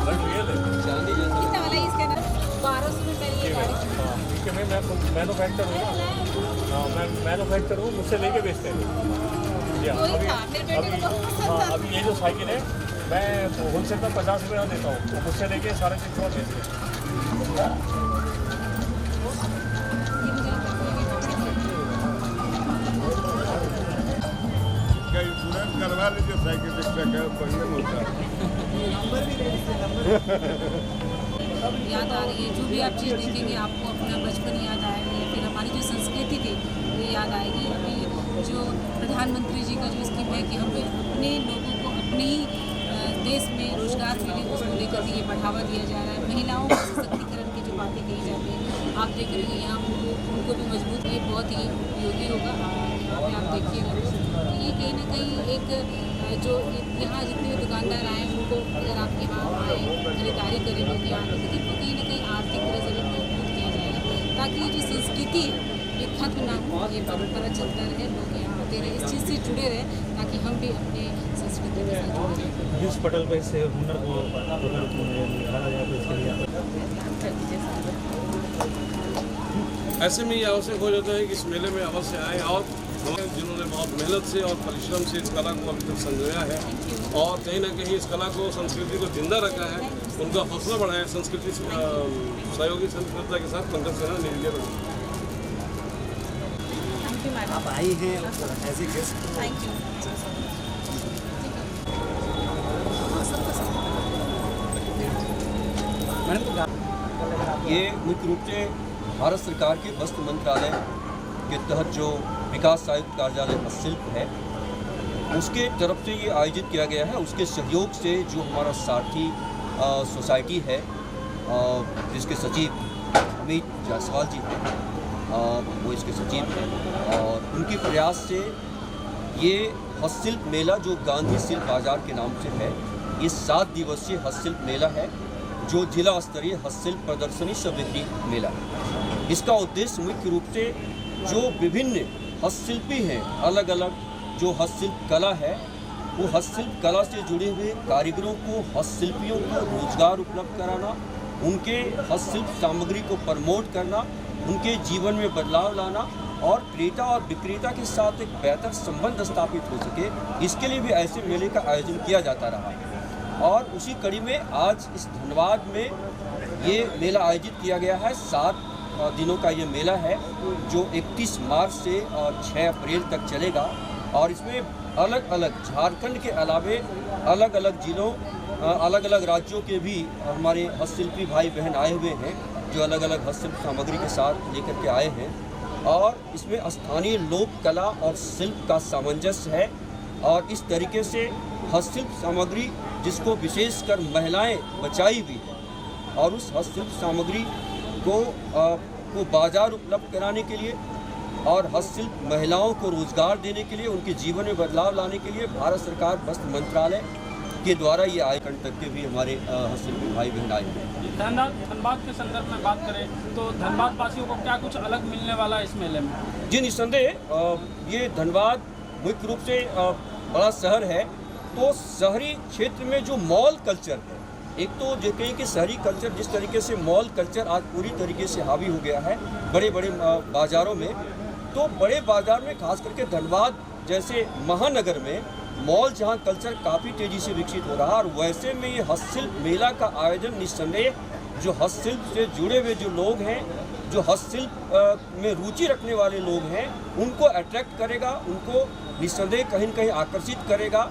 S9: बैठ रियल है।
S8: है। चांदी जैसा
S6: कितना वाला है इसका ना? 1200 में पहले ये गाड़ी।
S9: ठीक है, मैं मैन्युफैक्चर हूँ ना, हाँ मैं मैन्युफैक्चर हूँ, मुझसे लेके बेचते हैं। जी हाँ,
S6: वही
S9: अभी
S6: था, मेरे बेटे को
S9: अभी
S6: बहुत पसंद
S9: हाँ
S6: था।
S9: अभी ये जो साइकिल है मैं होलसेल में 50 रुपये में देता हूँ, तो मुझसे लेके 350 बेचते हैं।
S6: ये मुझे
S10: क्या इंश्योरेंस करवा लीजिए साइकिल रिक्शा का, बढ़िया होता है।
S5: याद आ रही है, जो भी आप चीज़ देखेंगे आपको अपना बचपन याद आएगा, या फिर हमारी जो संस्कृति थी वो याद आएगी। अभी जो प्रधानमंत्री जी का जो स्कीम है कि हमें अपने लोगों को अपने ही देश में रोजगार मिले, उसको लेकर के ये बढ़ावा दिया जा रहा है। महिलाओं के सशक्तिकरण की जो बातें कही जाती हैं, आप देख रहे हैं यहाँ उनको भी मजबूत, ये बहुत ही उपयोगी होगा। यहाँ पे आप देखिएगा तो ये कहीं ना कहीं एक जो यहाँ जितने भी दुकानदार आए उनको अगर आप यहाँ आए खरीदारी करें लोग यहाँ तो कहीं ना कहीं आर्थिक तरह से भी मजबूत किया जाएगा, ताकि ये जो संस्कृति है ये खत्म ना हो, ये परंपरा चलता रहे, लोग यहाँ आते रहे, इस चीज़ से जुड़े रहे, ताकि हम भी अपने संस्कृति के साथ जुड़े रहें।
S11: जिस पटल पर इससे हुनर को निखारा जाए तो इसके लिए
S12: ऐसे में ये आवश्यक हो जाता है कि इस मेले में अवश्य आए, और जिन्होंने बहुत मेहनत से और परिश्रम से इस कला को अभी तक संजोया है और कहीं ना कहीं इस कला को, संस्कृति को जिंदा रखा है, उनका हौसला बढ़ाया। संस्कृति सहयोगी संस्कृति के साथ पंकज सिन्हा निर्णय
S2: आप आई हैं as a guest.
S6: Thank you.
S8: ये मुख्य रूप से भारत सरकार के वस्त्र मंत्रालय के तहत जो विकास आयुक्त कार्यालय हस्तशिल्प है उसके तरफ से ये आयोजित किया गया है। उसके सहयोग से जो हमारा सारथी सोसाइटी है जिसके सचिव अमित जायसवाल जी हैं, वो इसके सचिव हैं, और उनके प्रयास से ये हस्तशिल्प मेला जो गांधी शिल्प बाजार के नाम से है, ये 7 दिवसीय हस्तशिल्प मेला है जो जिला स्तरीय हस्तशिल्प प्रदर्शनी सह बिक्री मेला है। इसका उद्देश्य मुख्य रूप से जो विभिन्न हस्तशिल्पी हैं, अलग अलग जो हस्तशिल्प कला है, वो हस्तशिल्प कला से जुड़े हुए कारीगरों को, हस्तशिल्पियों को रोजगार उपलब्ध कराना, उनके हस्तशिल्प सामग्री को प्रमोट करना, उनके जीवन में बदलाव लाना और क्रेता और विक्रेता के साथ एक बेहतर संबंध स्थापित हो सके, इसके लिए भी ऐसे मेले का आयोजन किया जाता रहा है। और उसी कड़ी में आज इस धनबाद में ये मेला आयोजित किया गया है। 7 दिनों का ये मेला है जो 31 मार्च से 6 अप्रैल तक चलेगा, और इसमें
S13: अलग अलग झारखंड के अलावे अलग अलग जिलों अलग अलग राज्यों के भी हमारे हस्तशिल्पी भाई बहन आए हुए हैं जो अलग अलग हस्तशिल्प सामग्री के साथ लेकर के आए हैं और इसमें स्थानीय लोक कला और शिल्प का सामंजस्य है और इस तरीके से हस्तशिल्प सामग्री जिसको विशेषकर महिलाएं बचाई भी है और उस हस्तशिल्प सामग्री को बाजार उपलब्ध कराने के लिए और हस्तशिल्प महिलाओं को रोजगार देने के लिए उनके जीवन में बदलाव लाने के लिए भारत सरकार वस्त्र मंत्रालय के द्वारा ये आयोजन तक के भी हमारे हस्तशिल्पी भाई बहन आए हैं।
S9: धनबाद के संदर्भ में बात करें तो धनबाद वासियों को क्या कुछ अलग मिलने वाला है इस मेले में?
S13: जी निस्संदेह ये धनबाद मुख्य रूप से बड़ा शहर है तो शहरी क्षेत्र में जो मॉल कल्चर है एक तो जो कहीं कि शहरी कल्चर जिस तरीके से मॉल कल्चर आज पूरी तरीके से हावी हो गया है बड़े बड़े बाज़ारों में तो बड़े बाज़ार में खास करके धनबाद जैसे महानगर में मॉल जहां कल्चर काफ़ी तेज़ी से विकसित हो रहा है और वैसे में ये हस्तशिल्प मेला का आयोजन निस्संदेह जो हस्तशिल्प से जुड़े हुए जो लोग हैं जो हस्तशिल्प में रुचि रखने वाले लोग हैं उनको अट्रैक्ट करेगा उनको निस्संदेह कहीं न कहीं आकर्षित करेगा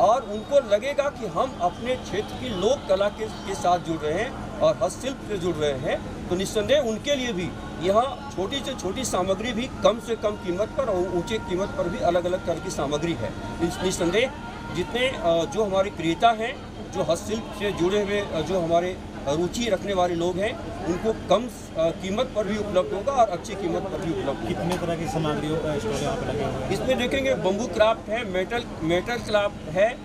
S13: और उनको लगेगा कि हम अपने क्षेत्र की लोक कला के साथ जुड़ रहे हैं और हस्तशिल्प से जुड़ रहे हैं तो निस्संदेह उनके लिए भी यहाँ छोटी से छोटी सामग्री भी कम से कम कीमत पर और ऊंचे कीमत पर भी अलग अलग तरह की सामग्री है। निस्संदेह जितने जो हमारे क्रेता हैं जो हस्तशिल्प से जुड़े हुए जो हमारे रुचि रखने वाले लोग हैं उनको कम कीमत पर भी उपलब्ध होगा और अच्छी कीमत पर भी उपलब्ध।
S11: कितने तरह की सामग्रियों का स्टॉल यहाँ पे लगे हुए हैं?
S13: इसमें देखेंगे बम्बू क्राफ्ट है, मेटल क्राफ्ट है,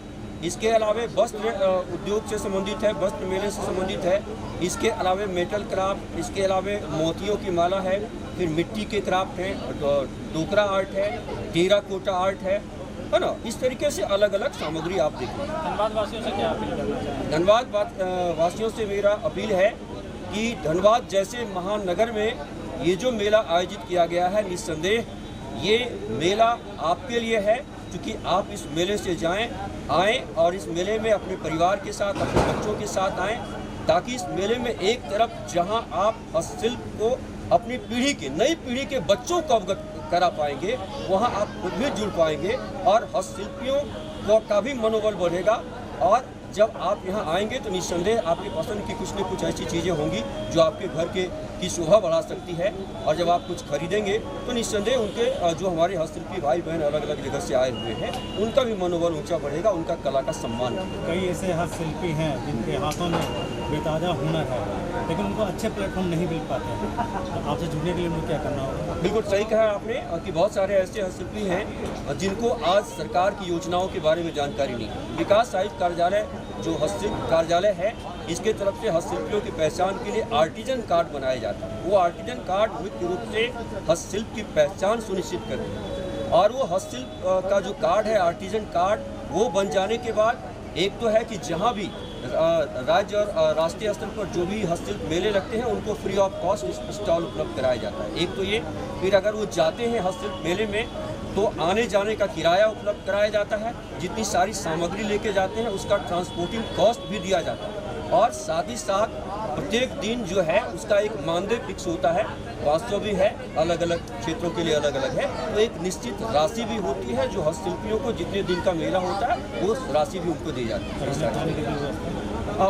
S13: इसके अलावे वस्त्र उद्योग से संबंधित है, वस्त्र मेले से संबंधित है, इसके अलावे मेटल क्राफ्ट, इसके अलावे मोतियों की माला है, फिर मिट्टी के क्राफ्ट हैं, डोकरा आर्ट है, टेराकोटा आर्ट है ना। इस तरीके से अलग अलग सामग्री आप देखेंगे।
S9: धनबाद वासियों से क्या अपील करना चाहिए?
S13: धनबाद वासियों से मेरा अपील है कि धनबाद जैसे महानगर में ये जो मेला आयोजित किया गया है निस्संदेह ये मेला आपके लिए है क्योंकि आप इस मेले से आएँ और इस मेले में अपने परिवार के साथ अपने बच्चों के साथ आएँ ताकि इस मेले में एक तरफ जहां आप हस्तशिल्प को अपनी पीढ़ी के नई पीढ़ी के बच्चों को अवगत करा पाएंगे वहां आप खुद भी जुड़ पाएंगे और हस्तशिल्पियों का भी मनोबल बढ़ेगा और जब आप यहाँ आएंगे तो निस्संदेह आपकी पसंद की कुछ न कुछ ऐसी चीज़ें होंगी जो आपके घर की शोभा बढ़ा सकती है और जब आप कुछ खरीदेंगे तो निस्संदेह उनके जो हमारे हस्तशिल्पी भाई बहन अलग अलग जगह से आए हुए हैं उनका भी मनोबल ऊंचा बढ़ेगा, उनका कला का सम्मान होगा।
S11: कई ऐसे हस्तशिल्पी हैं जिनके हाथों में बेताजा हुनर है लेकिन उनको अच्छे प्लेटफॉर्म नहीं मिल पाते हैं, तो आपसे जुड़ने के लिए उनको क्या करना होगा?
S13: बिल्कुल सही कहा आपने कि बहुत सारे ऐसे हस्तशिल्पी हैं जिनको आज सरकार की योजनाओं के बारे में जानकारी नहीं। विकास आयुक्त कार्यालय जो हस्तशिल्प कार्यालय है इसके तरफ से हस्तशिल्पियों की पहचान के लिए आर्टिजन कार्ड बनाया जाता है। वो आर्टिजन कार्ड मुख्य रूप से हस्तशिल्प की पहचान सुनिश्चित करते हैं और वो हस्तशिल्प का जो कार्ड है आर्टिजन कार्ड वो बन जाने के बाद एक तो है कि जहाँ भी राज्य और राष्ट्रीय स्तर पर जो भी हस्तशिल्प मेले लगते हैं उनको फ्री ऑफ कॉस्ट स्टॉल उपलब्ध कराया जाता है। एक तो ये फिर अगर वो जाते हैं हस्तशिल्प मेले में तो आने जाने का किराया उपलब्ध कराया जाता है, जितनी सारी सामग्री लेके जाते हैं उसका ट्रांसपोर्टिंग कॉस्ट भी दिया जाता है और साथ ही साथ प्रत्येक दिन जो है उसका एक मानदेय फिक्स होता है, 500 भी है, अलग अलग क्षेत्रों के लिए अलग अलग है, तो एक निश्चित राशि भी होती है जो हस्तशिल्पियों को जितने दिन का मेला होता है वो राशि भी उनको दी जाती है।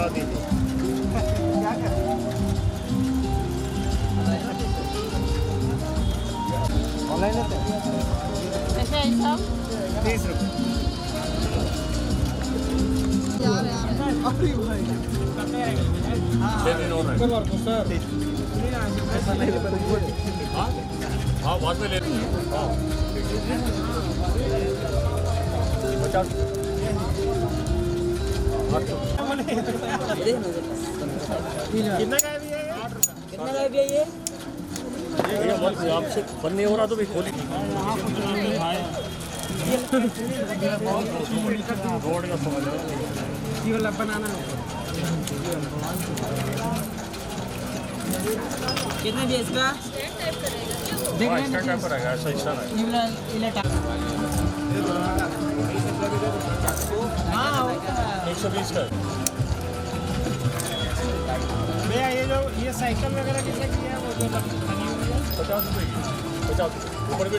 S11: बता दीजिए। ऑनलाइन है
S6: कैसे है सब?
S11: 30 रुपये।
S10: हाँ बाद में ले
S11: कितना का है भैया ये? कितना का है भैया ये?
S10: आपसे बंद नहीं हो रहा तो भी खोली रोड का समझ
S11: ये वाला बनाना है। कितना भी इसका?
S10: इसका क्या पड़ेगा ऐसा हिस्सा है
S11: ये वाला हाँ
S10: 120 का
S11: भैया ये जो ये साइकिल वगैरह कितना की है वो जो
S10: 50 रुपये की 50 ऊपर भी